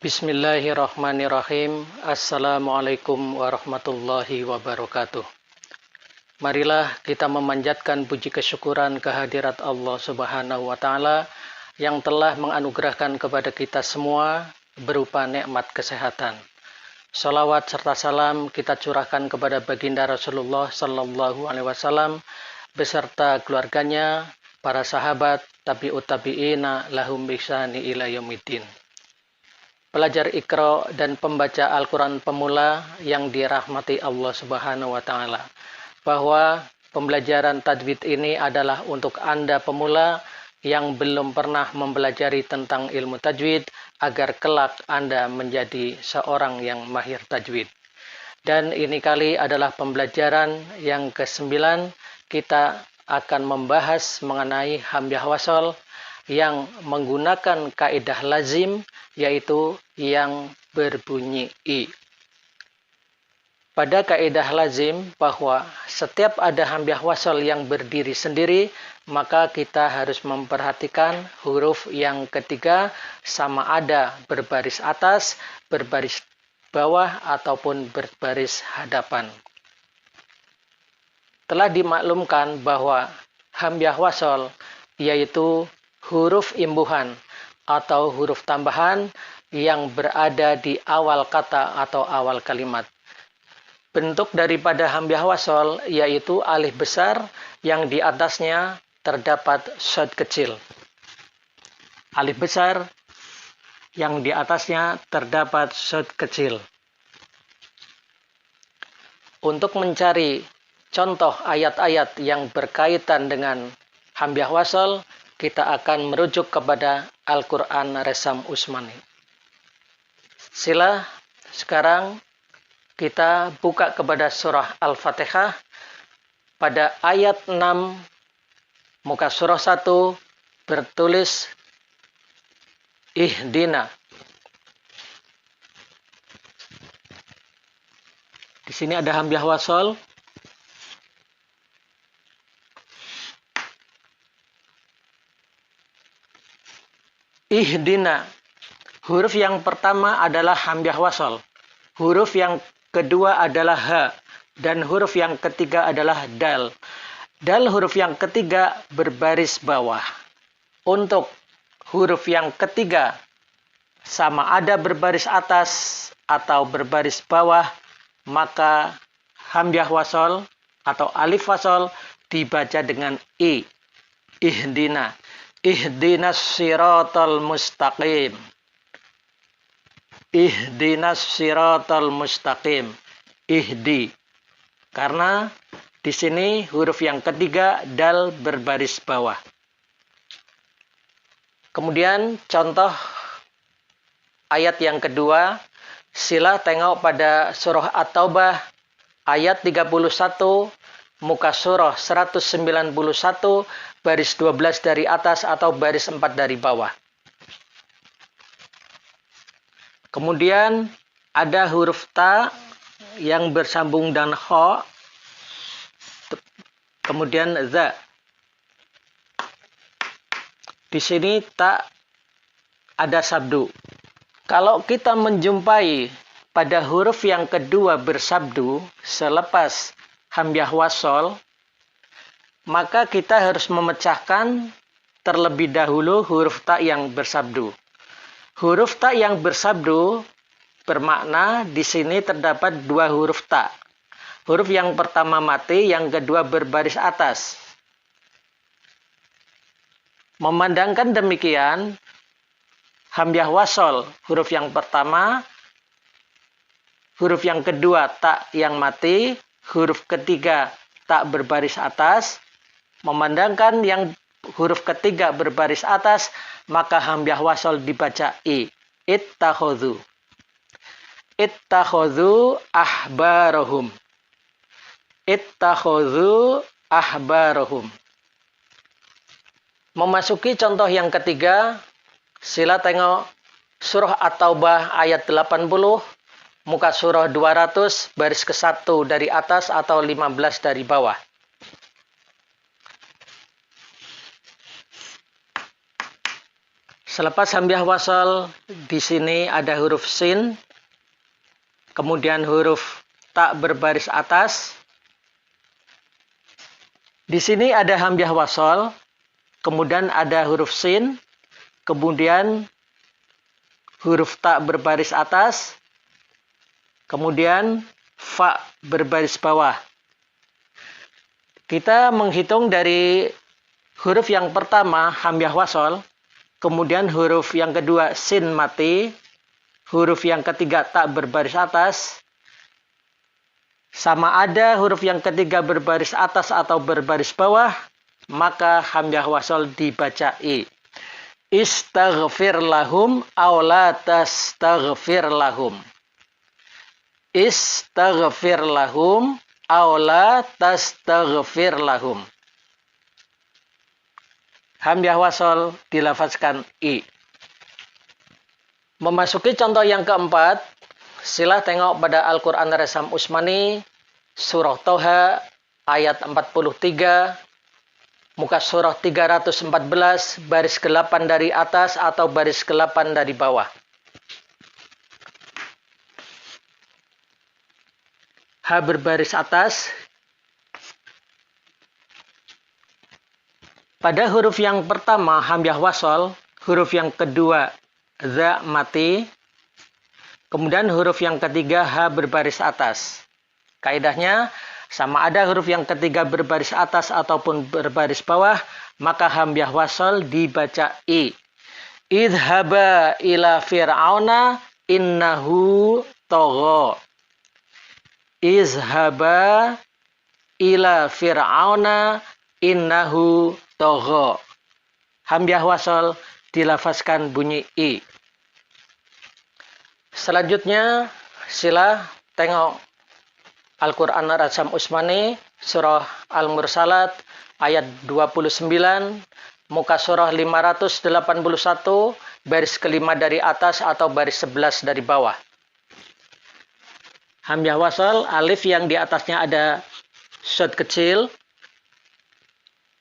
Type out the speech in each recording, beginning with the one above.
Bismillahirrahmanirrahim. Assalamualaikum warahmatullahi wabarakatuh. Marilah kita memanjatkan puji kesyukuran kehadirat Allah Subhanahu wa Ta'ala yang telah menganugerahkan kepada kita semua berupa nikmat kesehatan. Salawat serta salam kita curahkan kepada baginda Rasulullah Sallallahu Alaihi Wasallam beserta keluarganya, para sahabat, tabi'ut tabi'ina lahum bihsani ila yaumiddin. Pelajar Iqra dan pembaca Al-Quran pemula yang dirahmati Allah Subhanahu wa Ta'ala, bahwa pembelajaran tajwid ini adalah untuk Anda pemula yang belum pernah mempelajari tentang ilmu tajwid agar kelak Anda menjadi seorang yang mahir tajwid. Dan ini kali adalah pembelajaran yang ke-9. Kita akan membahas mengenai hamzah wasol yang menggunakan kaidah lazim, yaitu yang berbunyi i. Pada kaidah lazim bahwa setiap ada hamzah wasol yang berdiri sendiri, maka kita harus memperhatikan huruf yang ketiga sama ada berbaris atas, berbaris bawah, ataupun berbaris hadapan. Telah dimaklumkan bahwa hamzah wasol yaitu huruf imbuhan atau huruf tambahan yang berada di awal kata atau awal kalimat. Bentuk daripada hamzah wasol yaitu alif besar yang di atasnya terdapat shad kecil. Alif besar yang di atasnya terdapat shad kecil. Untuk mencari contoh ayat-ayat yang berkaitan dengan hamzah wasol, kita akan merujuk kepada Al-Quran Resam Usmani. Sila sekarang kita buka kepada surah Al-Fatihah pada ayat 6 muka surah 1 bertulis Ihdina. Di sini ada hamzah wasol. Ihdina. Huruf yang pertama adalah hamzah wasol. Huruf yang kedua adalah ha. Dan huruf yang ketiga adalah dal. Dal huruf yang ketiga berbaris bawah. Untuk huruf yang ketiga sama ada berbaris atas atau berbaris bawah, maka hamzah wasol atau alif wasol dibaca dengan i. Ihdina. Ihdinas siratal mustaqim. Ihdinas siratal mustaqim. Ihdi. Karena di sini huruf yang ketiga dal berbaris bawah. Kemudian contoh ayat yang kedua, sila tengok pada surah At-Taubah ayat 31 muka surah 191 baris 12 dari atas atau baris 4 dari bawah. Kemudian ada huruf ta yang bersambung dengan kha. Kemudian za. Di sini ta ada sabdu. Kalau kita menjumpai pada huruf yang kedua bersabdu selepas hamzah wasol, maka kita harus memecahkan terlebih dahulu huruf ta yang bersabdu. Huruf ta yang bersabdu bermakna di sini terdapat dua huruf ta. Huruf yang pertama mati, yang kedua berbaris atas. Memandangkan demikian, hamzah wasol huruf yang pertama, huruf yang kedua ta yang mati, huruf ketiga ta berbaris atas. Memandangkan yang huruf ketiga berbaris atas, maka hamzah wasol dibaca i. Ittakhadhu. Ittakhadhu ahbarahum. Ittakhadhu ahbarahum. Memasuki contoh yang ketiga, sila tengok surah At-Taubah ayat 80, muka surah 200, baris ke-1 dari atas atau 15 dari bawah. Selepas hamzah wasal, di sini ada huruf sin, kemudian huruf ta berbaris atas. Di sini ada hamzah wasal, kemudian ada huruf sin, kemudian huruf ta berbaris atas, kemudian fa berbaris bawah. Kita menghitung dari huruf yang pertama hamzah wasal, kemudian huruf yang kedua sin mati, huruf yang ketiga ta berbaris atas, sama ada huruf yang ketiga berbaris atas atau berbaris bawah, maka hamzah wasal dibaca i. Istaghfir lahum aw la tastaghfir lahum. Istaghfir lahum aw la tastaghfir lahum. Hamzah wasal dilafazkan i. Memasuki contoh yang keempat, sila tengok pada Al-Quran Resam Usmani, surah Toha, ayat 43, muka surah 314, baris ke-8 dari atas atau baris ke-8 dari bawah. H berbaris atas. Pada huruf yang pertama hamzah wasal, huruf yang kedua za mati, kemudian huruf yang ketiga h berbaris atas. Kaidahnya sama ada huruf yang ketiga berbaris atas ataupun berbaris bawah, maka hamzah wasal dibaca i. Idhaba ila fir'auna innahu tagha. Izhaba ila fir'auna innahu tagha. Hamzah wasal dilafazkan bunyi i. Selanjutnya sila tengok Al-Quran Rasam Usmani, surah Al-Mursalat, ayat 29, muka surah 581, baris kelima dari atas atau baris 11 dari bawah. Hamzah wasal, alif yang di atasnya ada shad kecil,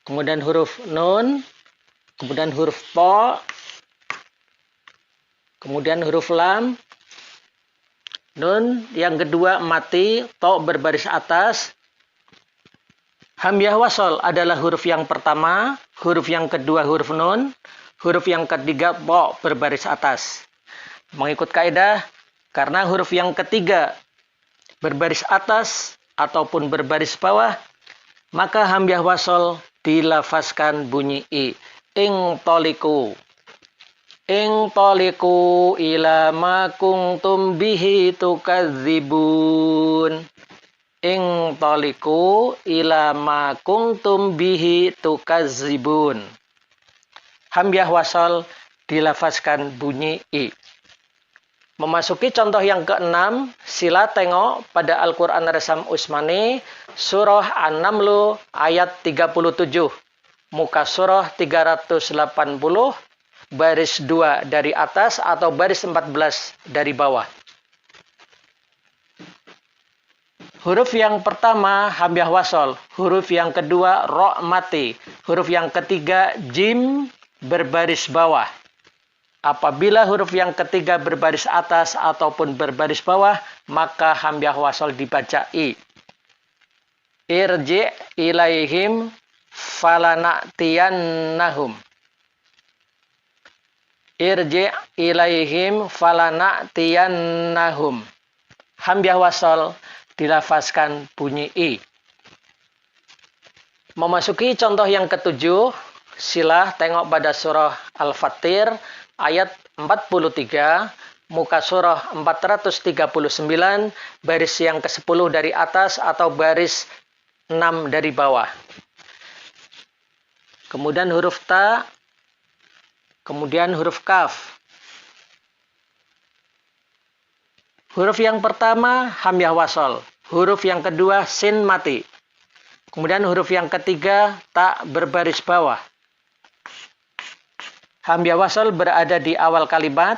kemudian huruf nun, kemudian huruf to, kemudian huruf lam. Nun yang kedua mati, to berbaris atas. Hamzah wasal adalah huruf yang pertama, huruf yang kedua huruf nun, huruf yang ketiga to berbaris atas. Mengikut kaidah, karena huruf yang ketiga berbaris atas ataupun berbaris bawah, maka hamzah wasal dilafazkan bunyi i. Ing toliku. Ing toliku ila ma kuntum bihi tukadzibun. Ing toliku ila ma kuntum bihi tukadzibun. Hamzah wasal dilafazkan bunyi i. Memasuki contoh yang keenam, sila tengok pada Al-Quran Resam Usmani, surah An-Naml ayat 37, muka surah 380, baris 2 dari atas atau baris 14 dari bawah. Huruf yang pertama hamzah wasal, huruf yang kedua ro mati, huruf yang ketiga jim berbaris bawah. Apabila huruf yang ketiga berbaris atas ataupun berbaris bawah, maka hamzah wasal dibaca i. Irji ilaihim falana'tiyannahum. Irji ilaihim falana'tiyannahum. Hamzah wasal dilafazkan bunyi i. Memasuki contoh yang ketujuh, sila tengok pada surah Al-Fatir ayat 43, muka surah 439, baris yang ke-10 dari atas atau baris 6 dari bawah. Kemudian huruf ta, kemudian huruf kaf. Huruf yang pertama hamzah wasal, huruf yang kedua sin mati. Kemudian huruf yang ketiga ta berbaris bawah. Hamzah wasal berada di awal kalimat,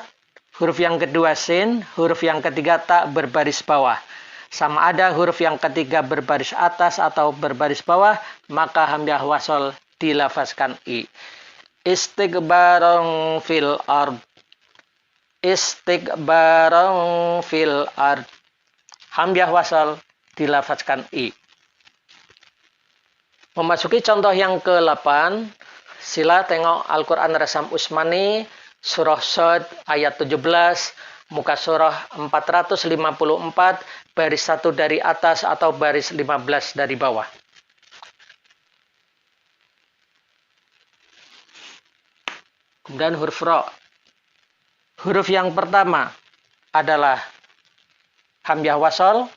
huruf yang kedua sin, huruf yang ketiga ta berbaris bawah. Sama ada huruf yang ketiga berbaris atas atau berbaris bawah, maka hamzah wasal dilafazkan i. Istikbaron fil ard. Istikbaron fil ard. Hamzah wasal dilafazkan i. Memasuki contoh yang ke-8, sila tengok Al-Quran Resam Usmani, surah Shad ayat 17, muka surah 454, baris 1 dari atas atau baris 15 dari bawah. Kemudian huruf ro. Huruf yang pertama adalah hamzah wasal,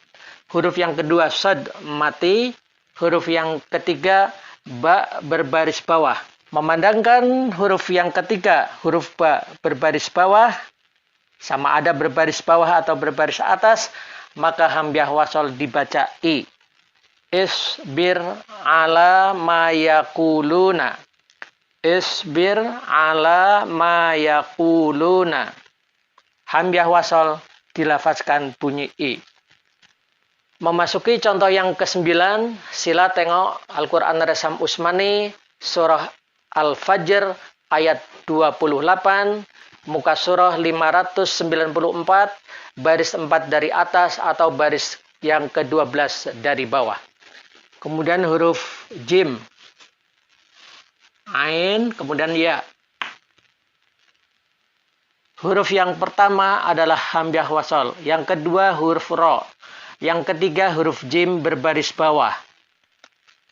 huruf yang kedua shad mati, huruf yang ketiga ba berbaris bawah. Memandangkan huruf yang ketiga, huruf ba berbaris bawah, sama ada berbaris bawah atau berbaris atas, maka hamzah wasal dibaca i. Isbir ala ma yaquluna. Isbir ala ma yaquluna. Hamzah wasal dilafazkan bunyi i. Memasuki contoh yang ke-9, sila tengok Al-Quran Resam Usmani, surah Al-Fajr ayat 28, muka surah 594, baris 4 dari atas atau baris yang ke-12 dari bawah. Kemudian huruf jim, ain, kemudian ya. Huruf yang pertama adalah hamzah wasal, yang kedua huruf ro, yang ketiga huruf jim berbaris bawah.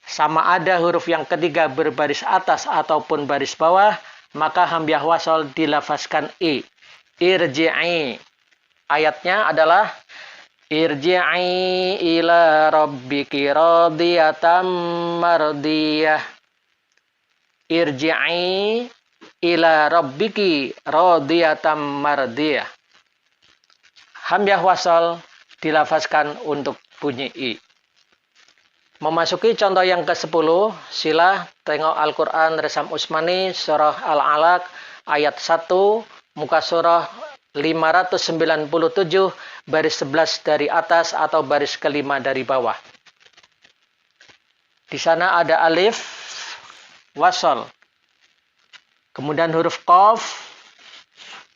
Sama ada huruf yang ketiga berbaris atas ataupun baris bawah, maka hamzah wasal dilafazkan i. Irji'i. Ayatnya adalah irji'i ila rabbiki radiyatan mardiyah. Irji'i ila rabbiki radiyatan mardiyah. Hamzah wasal dilafazkan untuk bunyi i. Memasuki contoh yang ke-10, sila tengok Al-Quran Resam Usmani, surah Al-Alaq, ayat 1, muka surah 597, baris 11 dari atas atau baris kelima dari bawah. Di sana ada alif, wasal. Kemudian huruf qaf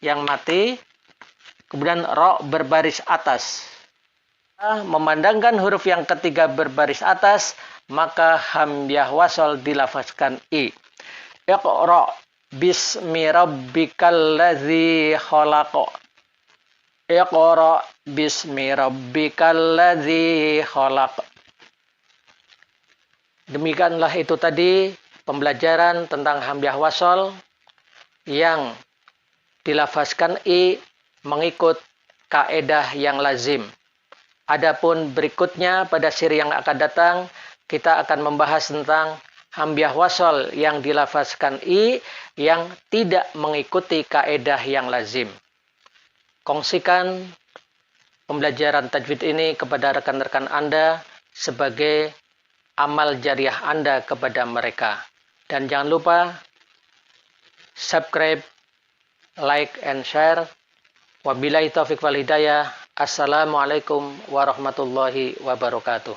yang mati, kemudian ro berbaris atas. Memandangkan huruf yang ketiga berbaris atas, maka hamzah wasal dilafazkan i. Iqra bismi rabbikal ladzi khalaq. Iqra bismi rabbikal ladzi khalaq. Demikianlah itu tadi pembelajaran tentang hamzah wasal yang dilafazkan i mengikut kaedah yang lazim. Adapun berikutnya pada siri yang akan datang, kita akan membahas tentang hamzah wasal yang dilafazkan i yang tidak mengikuti kaedah yang lazim. Kongsikan pembelajaran tajwid ini kepada rekan-rekan Anda sebagai amal jariah Anda kepada mereka. Dan jangan lupa subscribe, like, and share. Wabillahi taufiq wal hidayah. Assalamualaikum warahmatullahi wabarakatuh.